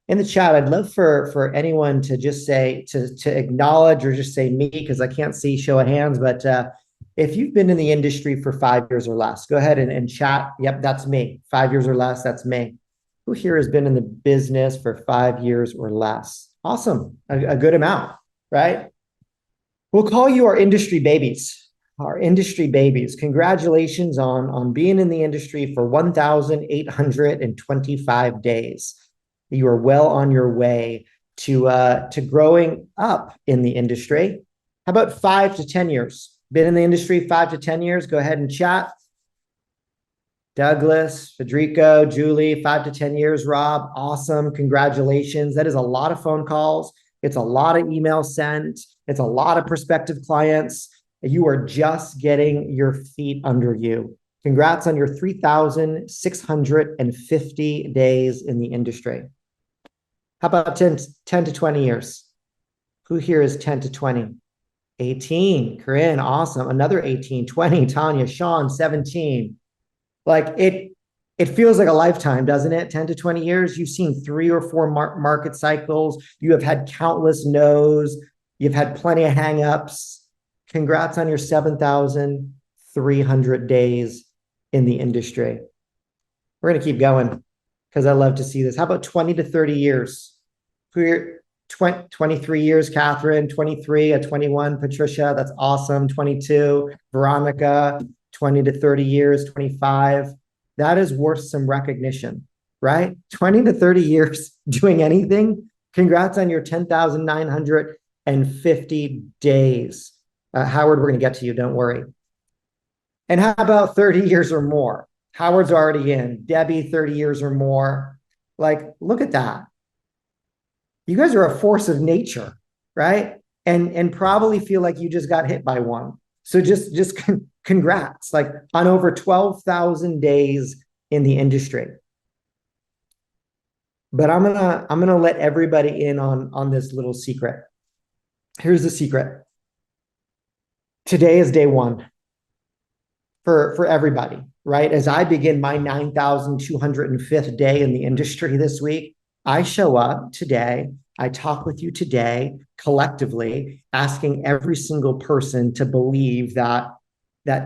in the chat, I'd love for anyone to just say to acknowledge or just say me because I can't see show of hands. But if you've been in the industry for 5 years or less, go ahead and chat. Yep, that's me. 5 years or less, that's me. Who here has been in the business for 5 years or less? Awesome, a good amount, right? We'll call you our industry babies. Our industry babies. Congratulations on being in the industry for 1,825 days. You are well on your way to growing up in the industry. How about 5 to 10 years? Been in the industry 5 to 10 years? Go ahead and chat. Douglas, Federico, Julie, 5 to 10 years. Rob, awesome. Congratulations. That is a lot of phone calls. It's a lot of emails sent. It's a lot of prospective clients. You are just getting your feet under you. Congrats on your 3,650 days in the industry. How about 10 to 20 years? Who here is 10 to 20? 18. Corinne, awesome. Another 18, 20. Tanya, Sean, 17. Like it feels like a lifetime, doesn't it? 10 to 20 years. You've seen 3 or 4 market cycles. You have had countless no's. You've had plenty of hangups. Congrats on your 7,300 days in the industry. We're going to keep going because I love to see this. How about 20 to 30 years? 23 years, Catherine, 23, a 21, Patricia, that's awesome. 22, Veronica, 20 to 30 years, 25. That is worth some recognition, right? 20 to 30 years doing anything. Congrats on your 10,950 days. Howard, we're going to get to you, don't worry. And how about 30 years or more? Howard's already in. Debbie, 30 years or more. Like, look at that. You guys are a force of nature, right? And probably feel like you just got hit by one. So just congrats, like on over 12,000 days in the industry. But I'm gonna let everybody in on this little secret. Here's the secret. Today is day one for everybody, right? As I begin my 9,205th day in the industry this week, I show up today, I talk with you today, collectively, asking every single person to believe that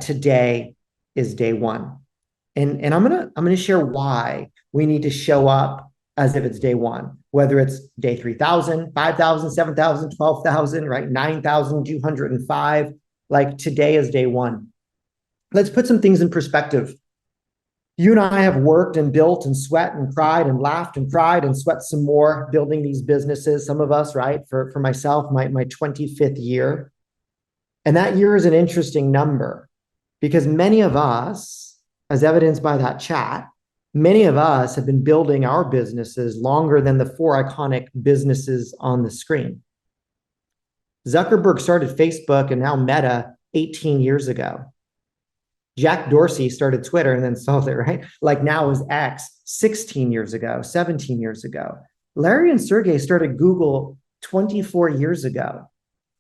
today is day one. And I'm gonna share why we need to show up as if it's day one, whether it's day 3,000, 5,000, 7,000, 12,000, right? 9,205. Like today is day one. Let's put some things in perspective. You and I have worked and built and sweat and cried and laughed and cried and sweat some more building these businesses. Some of us, right? For myself, my 25th year. And that year is an interesting number because many of us, as evidenced by that chat, many of us have been building our businesses longer than the 4 iconic businesses on the screen. Zuckerberg started Facebook and now Meta 18 years ago. Jack Dorsey started Twitter and then sold it, right? Like now is X 16 years ago, 17 years ago. Larry and Sergey started Google 24 years ago.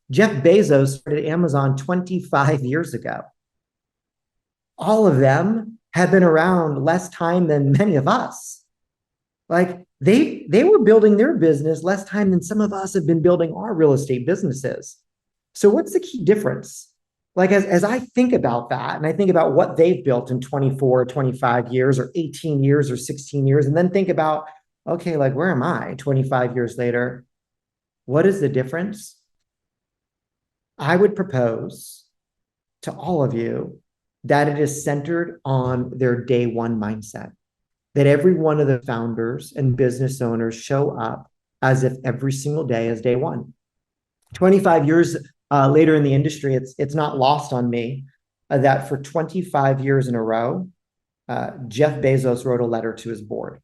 Jeff Bezos started Amazon 25 years ago. All of them have been around less time than many of us. Like they were building their business less time than some of us have been building our real estate businesses. So what's the key difference? Like as I think about that and I think about what they've built in 24, 25 years or 18 years or 16 years, and then think about, okay, like where am I 25 years later? What is the difference? I would propose to all of you that it is centered on their day one mindset, that every one of the founders and business owners show up as if every single day is day one. 25 years later in the industry, it's not lost on me that for 25 years in a row, Jeff Bezos wrote a letter to his board,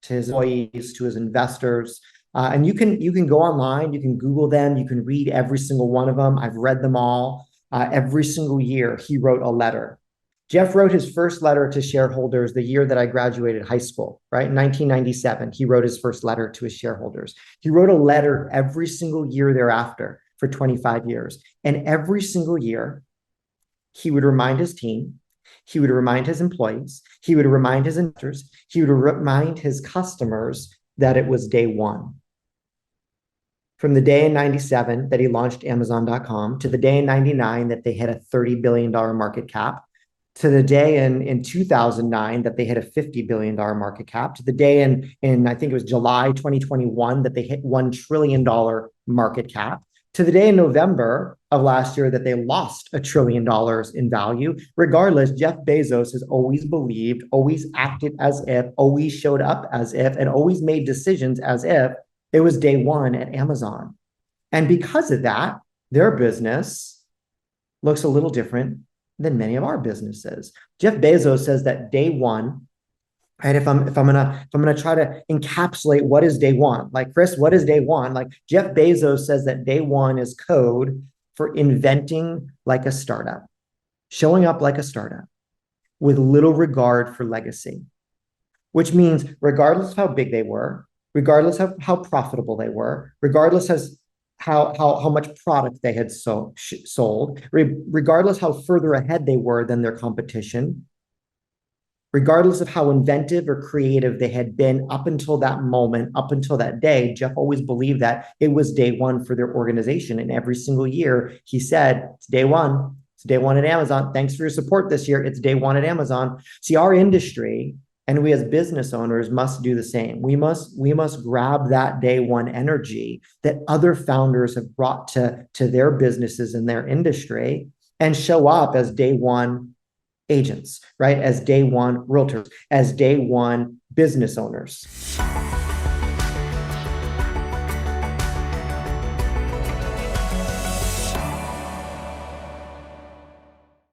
to his employees, to his investors. And you can go online, you can Google them, you can read every single one of them. I've read them all. Every single year, he wrote a letter. Jeff wrote his first letter to shareholders the year that I graduated high school, right? In 1997, he wrote his first letter to his shareholders. He wrote a letter every single year thereafter for 25 years. And every single year, he would remind his team, he would remind his employees, he would remind his investors, he would remind his customers that it was day one. From the day in 97 that he launched Amazon.com to the day in 99 that they hit a $30 billion market cap, to the day in 2009 that they hit a $50 billion market cap, to the day in I think it was July 2021 that they hit $1 trillion market cap, to the day in November of last year that they lost $1 trillion in value. Regardless, Jeff Bezos has always believed, always acted as if, always showed up as if, and always made decisions as if it was day one at Amazon. And because of that, their business looks a little different than many of our businesses. Jeff Bezos says that day one, right? If I'm gonna try to encapsulate what is day one, like Chris, what is day one? Like Jeff Bezos says that day one is code for inventing like a startup, showing up like a startup with little regard for legacy, which means regardless of how big they were, regardless of how profitable they were, regardless of how much product they had sold, regardless how further ahead they were than their competition, regardless of how inventive or creative they had been up until that moment, up until that day, Jeff always believed that it was day one for their organization. And every single year he said, it's day one. It's day one at Amazon. Thanks for your support this year. It's day one at Amazon. See, our industry and we as business owners must do the same. We must grab that day one energy that other founders have brought to their businesses and their industry and show up as day one agents, right? As day one realtors, as day one business owners.